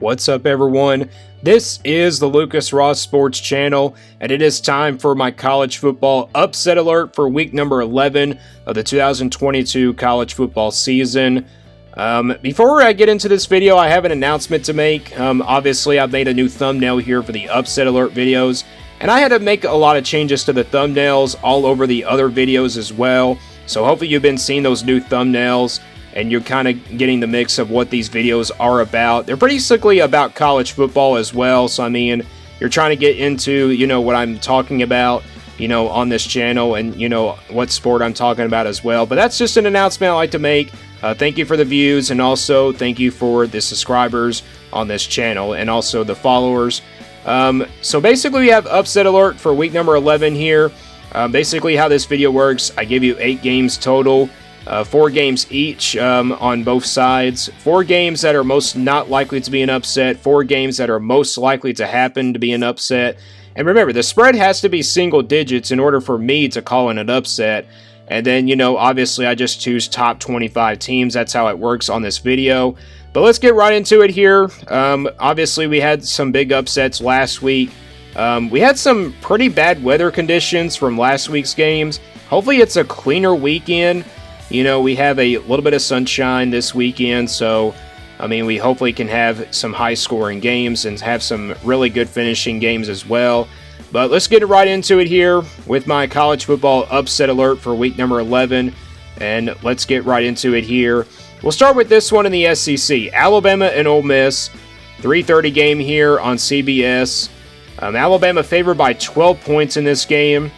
What's up, everyone? This is the Lucas Ross Sports Channel, and it is time for my college football upset alert for week number 11 of the 2022 college football season. Before I get into this video, I have an announcement to make. Obviously, I've made a new thumbnail here for the upset alert videos, and I had to make a lot of changes to the thumbnails all over the other videos as well. So hopefully you've been seeing those new thumbnails, and you're kind of getting the mix of what these videos are about. They're basically about college football as well, so I mean, you're trying to get into, what I'm talking about, on this channel, and, what sport I'm talking about as well. But that's just an announcement I like to make. Thank you for the views, and also thank you for the subscribers on this channel, and also the followers. So basically, we have upset alert for week number 11 here. Basically, how this video works, I give you 8 games total. 4 games each on both sides. 4 games that are most not likely to be an upset. 4 games that are most likely to happen to be an upset. And remember, the spread has to be single digits in order for me to call it an upset. And then, obviously I just choose top 25 teams. That's how it works on this video. But let's get right into it here. Obviously, we had some big upsets last week. We had some pretty bad weather conditions from last week's games. Hopefully it's a cleaner weekend. We have a little bit of sunshine this weekend, so, we hopefully can have some high-scoring games and have some really good finishing games as well. But let's get right into it here with my college football upset alert for week number 11, and let's get right into it here. We'll start with this one in the SEC. Alabama and Ole Miss, 3:30 game here on CBS. Alabama favored by 12 points in this game.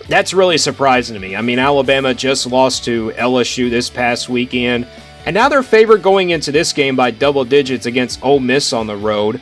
That's really surprising to me. Alabama just lost to LSU this past weekend, and now they're favored going into this game by double digits against Ole Miss on the road.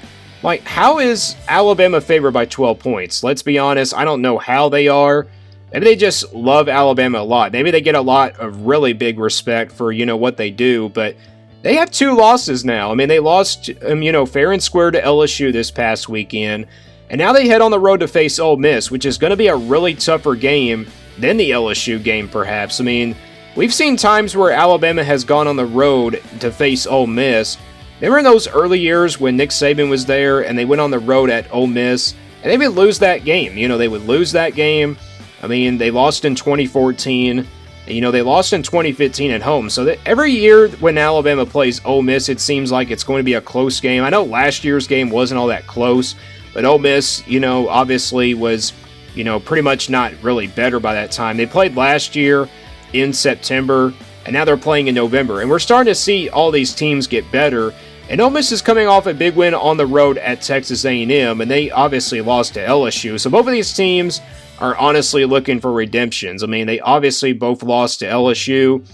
How is Alabama favored by 12 points? Let's be honest, I don't know how they are. Maybe they just love Alabama a lot. Maybe they get a lot of really big respect for, what they do, but they have 2 losses now. They lost, fair and square to LSU this past weekend. And now they head on the road to face Ole Miss, which is going to be a really tougher game than the LSU game, perhaps. We've seen times where Alabama has gone on the road to face Ole Miss. Remember in those early years when Nick Saban was there and they went on the road at Ole Miss, and they would lose that game. They would lose that game. They lost in 2014. They lost in 2015 at home. So that every year when Alabama plays Ole Miss, it seems like it's going to be a close game. I know last year's game wasn't all that close, but Ole Miss, obviously was, pretty much not really better by that time. They played last year in September, and now they're playing in November. And we're starting to see all these teams get better. And Ole Miss is coming off a big win on the road at Texas A&M, and they obviously lost to LSU. So both of these teams are honestly looking for redemptions. They obviously both lost to LSU.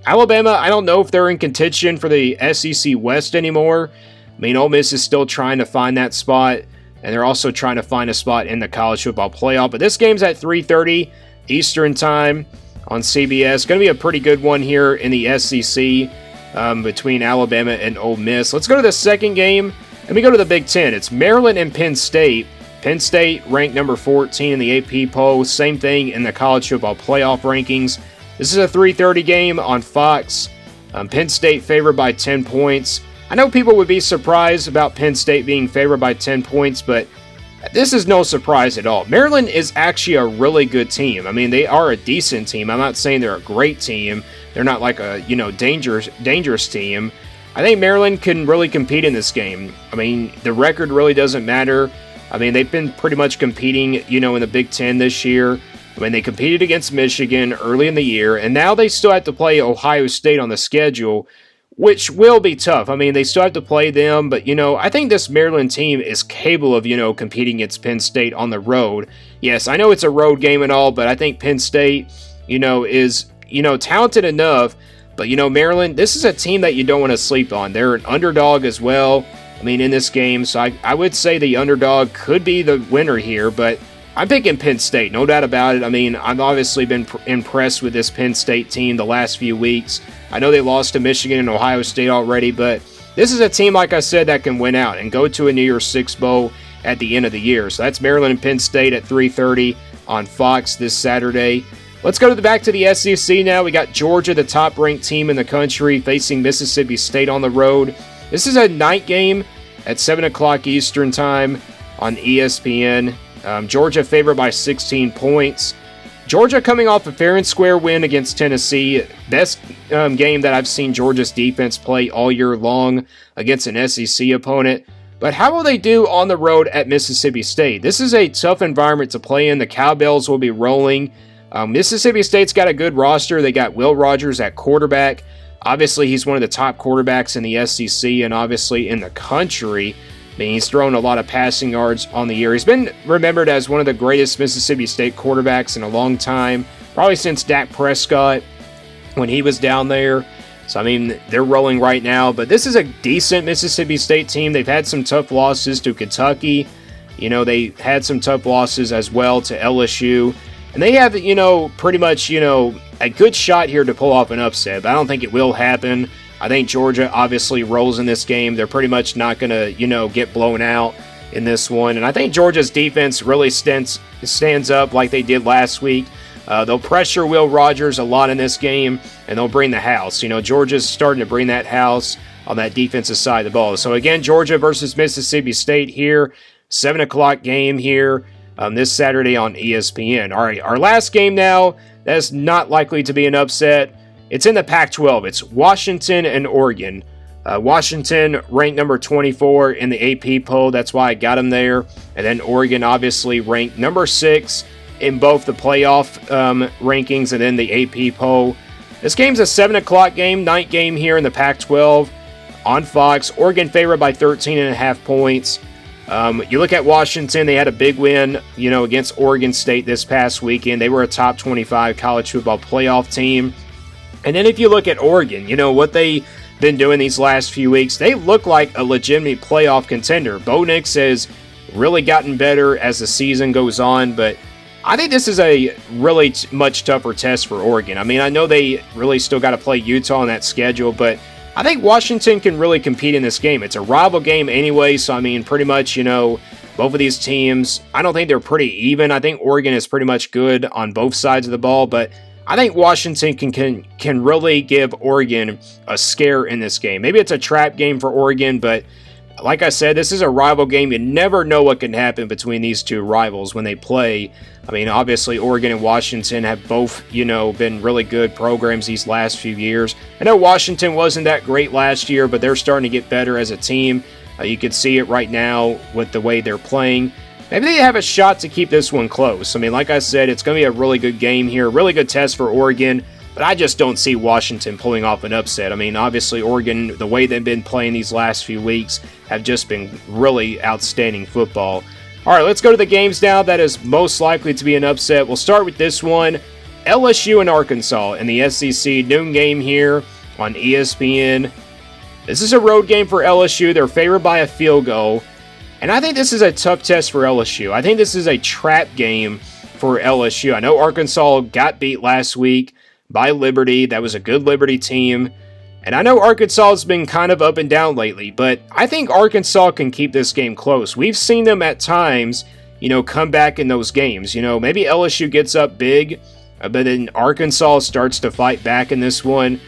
Alabama, I don't know if they're in contention for the SEC West anymore. Ole Miss is still trying to find that spot. And they're also trying to find a spot in the college football playoff. But this game's at 3:30 Eastern time on CBS. Going to be a pretty good one here in the SEC between Alabama and Ole Miss. Let's go to the second game, and we go to the Big Ten. It's Maryland and Penn State. Penn State ranked number 14 in the AP poll. Same thing in the college football playoff rankings. This is a 3:30 game on Fox. Penn State favored by 10 points. I know people would be surprised about Penn State being favored by 10 points, but this is no surprise at all. Maryland is actually a really good team. They are a decent team. I'm not saying they're a great team. They're not like a, dangerous team. I think Maryland can really compete in this game. The record really doesn't matter. They've been pretty much competing, in the Big Ten this year. They competed against Michigan early in the year, and now they still have to play Ohio State on the schedule, which will be tough. They still have to play them, but, I think this Maryland team is capable of, competing against Penn State on the road. Yes, I know it's a road game and all, but I think Penn State, is, talented enough. But, Maryland, this is a team that you don't want to sleep on. They're an underdog as well, in this game. So I would say the underdog could be the winner here, but I'm picking Penn State, no doubt about it. I've obviously been impressed with this Penn State team the last few weeks. I know they lost to Michigan and Ohio State already, but this is a team, like I said, that can win out and go to a New Year's Six Bowl at the end of the year. So that's Maryland and Penn State at 3:30 on Fox this Saturday. Let's go back to the SEC now. We got Georgia, the top-ranked team in the country, facing Mississippi State on the road. This is a night game at 7 o'clock Eastern Time on ESPN. Georgia favored by 16 points. Georgia coming off a fair and square win against Tennessee. Best game that I've seen Georgia's defense play all year long against an SEC opponent. But how will they do on the road at Mississippi State? This is a tough environment to play in. The Cowbells will be rolling. Mississippi State's got a good roster. They got Will Rogers at quarterback. Obviously, he's one of the top quarterbacks in the SEC and obviously in the country. I mean, he's thrown a lot of passing yards on the year. He's been remembered as one of the greatest Mississippi State quarterbacks in a long time, probably since Dak Prescott when he was down there. So, I mean, they're rolling right now. But this is a decent Mississippi State team. They've had some tough losses to Kentucky. You know, they had some tough losses as well to LSU. And they have, pretty much, a good shot here to pull off an upset. But I don't think it will happen. I think Georgia obviously rolls in this game. They're pretty much not going to, get blown out in this one. And I think Georgia's defense really stands up like they did last week. They'll pressure Will Rogers a lot in this game, and they'll bring the house. Georgia's starting to bring that house on that defensive side of the ball. So, again, Georgia versus Mississippi State here. 7 o'clock game here this Saturday on ESPN. All right, our last game now, that's not likely to be an upset. It's in the Pac-12. It's Washington and Oregon. Washington ranked number 24 in the AP poll. That's why I got them there. And then Oregon obviously ranked number 6 in both the playoff rankings and then the AP poll. This game's a 7 o'clock game, night game here in the Pac-12 on Fox. Oregon favored by 13.5 points. You look at Washington, they had a big win, against Oregon State this past weekend. They were a top 25 college football playoff team. And then if you look at Oregon, what they've been doing these last few weeks, they look like a legitimate playoff contender. Bo Nix has really gotten better as the season goes on, but I think this is a really much tougher test for Oregon. I mean, I know they really still got to play Utah on that schedule, but I think Washington can really compete in this game. It's a rival game anyway, so I mean, pretty much, both of these teams, I don't think they're pretty even. I think Oregon is pretty much good on both sides of the ball, but I think Washington can really give Oregon a scare in this game. Maybe it's a trap game for Oregon, but like I said, this is a rival game. You never know what can happen between these two rivals when they play. I mean, obviously, Oregon and Washington have both, been really good programs these last few years. I know Washington wasn't that great last year, but they're starting to get better as a team. You can see it right now with the way they're playing. Maybe they have a shot to keep this one close. I mean, like I said, it's going to be a really good game here, really good test for Oregon. But I just don't see Washington pulling off an upset. I mean, obviously, Oregon, the way they've been playing these last few weeks, have just been really outstanding football. All right, let's go to the games now that is most likely to be an upset. We'll start with this one. LSU and Arkansas in the SEC noon game here on ESPN. This is a road game for LSU. They're favored by a field goal. And I think this is a tough test for LSU. I think this is a trap game for LSU. I know Arkansas got beat last week by Liberty. That was a good Liberty team. And I know Arkansas has been kind of up and down lately, but I think Arkansas can keep this game close. We've seen them at times, come back in those games. Maybe LSU gets up big, but then Arkansas starts to fight back in this one.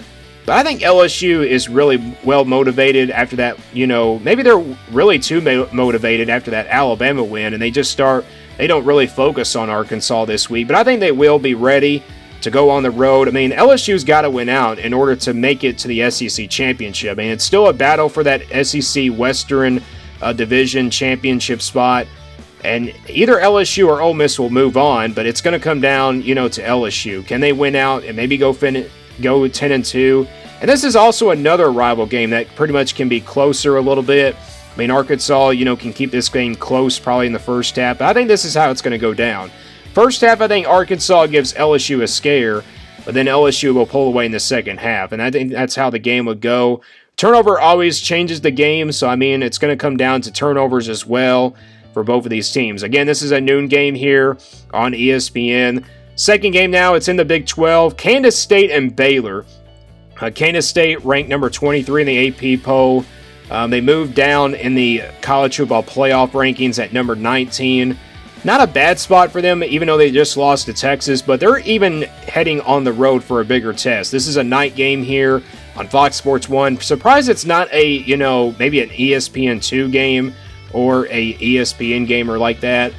But I think LSU is really well motivated after that, maybe they're really too motivated after that Alabama win, and they don't really focus on Arkansas this week. But I think they will be ready to go on the road. I mean, LSU's got to win out in order to make it to the SEC championship. I mean, it's still a battle for that SEC Western Division championship spot. And either LSU or Ole Miss will move on, but it's going to come down, to LSU. Can they win out and maybe go 10-2? And this is also another rival game that pretty much can be closer a little bit. I mean, Arkansas, can keep this game close probably in the first half. But I think this is how it's going to go down. First half, I think Arkansas gives LSU a scare, but then LSU will pull away in the second half, and I think that's how the game would go. Turnover always changes the game, so I mean, it's going to come down to turnovers as well for both of these teams. Again, this is a noon game here on ESPN. Second game now, it's in the Big 12, Kansas State and Baylor. Kansas State ranked number 23 in the AP poll. They moved down in the college football playoff rankings at number 19. Not a bad spot for them, even though they just lost to Texas, but they're even heading on the road for a bigger test. This is a night game here on Fox Sports 1. Surprised it's not a, maybe an ESPN2 game or a ESPN game or like that.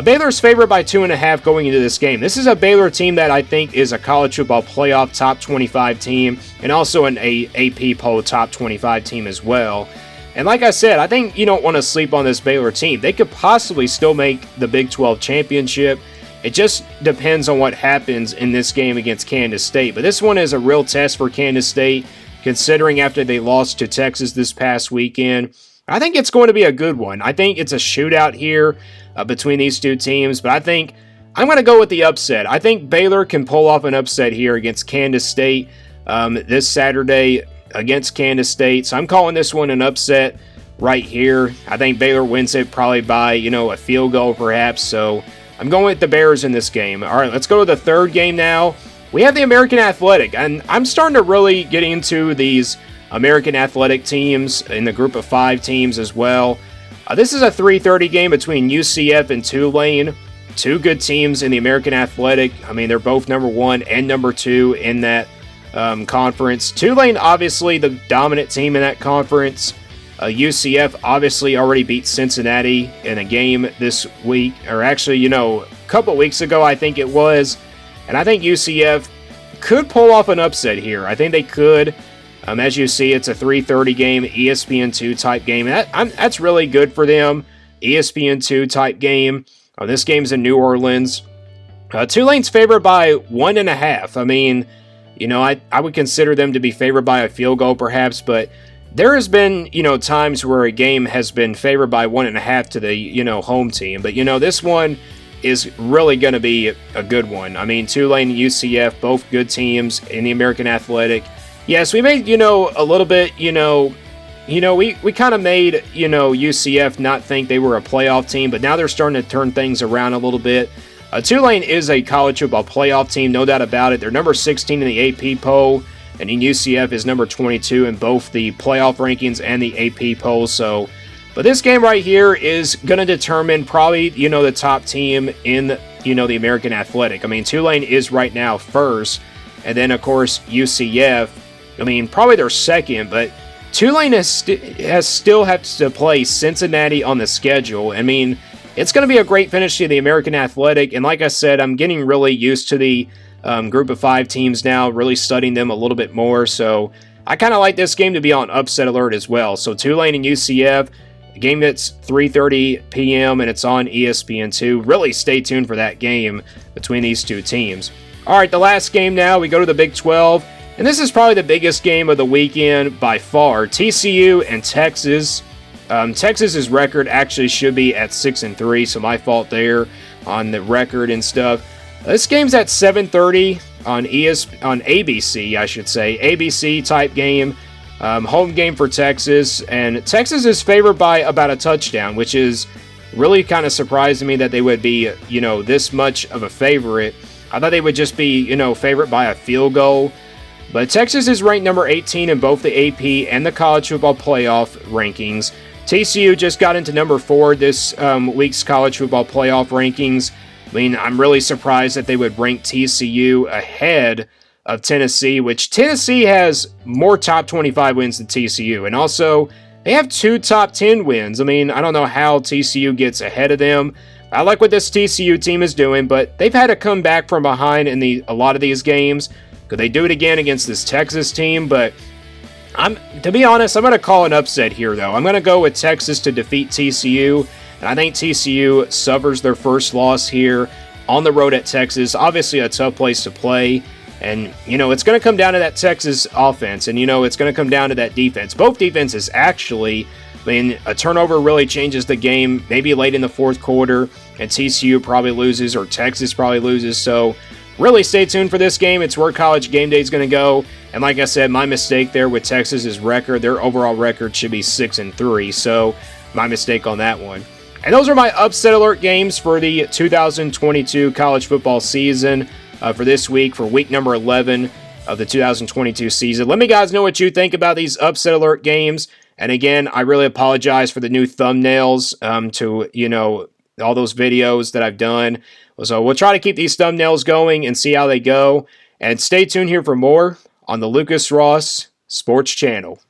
Baylor's favored by 2.5 going into this game. This is a Baylor team that I think is a college football playoff top 25 team and also an AP poll top 25 team as well. And like I said, I think you don't want to sleep on this Baylor team. They could possibly still make the Big 12 championship. It just depends on what happens in this game against Kansas State. But this one is a real test for Kansas State, considering after they lost to Texas this past weekend. I think it's going to be a good one. I think it's a shootout here between these two teams, but I think I'm going to go with the upset. I think Baylor can pull off an upset here against Kansas State this Saturday against Kansas State. So I'm calling this one an upset right here. I think Baylor wins it probably by, a field goal perhaps. So I'm going with the Bears in this game. All right, let's go to the third game now. We have the American Athletic, and I'm starting to really get into these American Athletic teams in the group of 5 teams as well. This is a 3:30 game between UCF and Tulane. Two good teams in the American Athletic. I mean, they're both number 1 and number 2 in that conference. Tulane, obviously, the dominant team in that conference. UCF obviously already beat Cincinnati in a game this week, or actually, a couple weeks ago, I think it was. And I think UCF could pull off an upset here. I think they could. As you see, it's a 3:30 game, ESPN2 type game. That's really good for them. ESPN2 type game. This game's in New Orleans. Tulane's favored by 1.5. I mean, I would consider them to be favored by a field goal perhaps, but there has been, times where a game has been favored by 1.5 to the, home team. But, this one is really going to be a good one. I mean, Tulane and UCF, both good teams in the American Athletic. Yes, we made, a little bit, we kind of made, UCF not think they were a playoff team, but now they're starting to turn things around a little bit. Tulane is a college football playoff team, no doubt about it. They're number 16 in the AP poll, and UCF is number 22 in both the playoff rankings and the AP poll. So, but this game right here is going to determine probably, the top team in, the American Athletic. I mean, Tulane is right now first, and then, of course, UCF. I mean, probably they're second, but Tulane has still have to play Cincinnati on the schedule. I mean, it's going to be a great finish to the American Athletic, and like I said, I'm getting really used to the group of 5 teams now, really studying them a little bit more, so I kind of like this game to be on upset alert as well. So Tulane and UCF, a game that's 3:30 p.m. and it's on ESPN2. Really stay tuned for that game between these two teams. All right, the last game now, we go to the Big 12. And this is probably the biggest game of the weekend by far. TCU and Texas. Texas's record actually should be at 6-3, so my fault there on the record and stuff. This game's at 7:30 on ABC, I should say. ABC type game. Home game for Texas. And Texas is favored by about a touchdown, which is really kind of surprising me that they would be, this much of a favorite. I thought they would just be, favored by a field goal. But Texas is ranked number 18 in both the AP and the college football playoff rankings. TCU just got into number 4 this week's college football playoff rankings. I mean, I'm really surprised that they would rank TCU ahead of Tennessee, which Tennessee has more top 25 wins than TCU. And also, they have 2 top 10 wins. I mean, I don't know how TCU gets ahead of them. I like what this TCU team is doing, but they've had to come back from behind in a lot of these games. Could they do it again against this Texas team? But to be honest, I'm going to call an upset here, though. I'm going to go with Texas to defeat TCU, and I think TCU suffers their first loss here on the road at Texas. Obviously, a tough place to play, and, it's going to come down to that Texas offense, and, it's going to come down to that defense. Both defenses actually, a turnover really changes the game, maybe late in the fourth quarter, and TCU probably loses, or Texas probably loses, so really stay tuned for this game. It's where College Game Day is going to go. And like I said, my mistake there with Texas's record, their overall record should be 6-3. So my mistake on that one. And those are my upset alert games for the 2022 college football season for this week, for week number 11 of the 2022 season. Let me guys know what you think about these upset alert games. And again, I really apologize for the new thumbnails to, all those videos that I've done. So we'll try to keep these thumbnails going and see how they go. And stay tuned here for more on the Lucas Ross Sports Channel.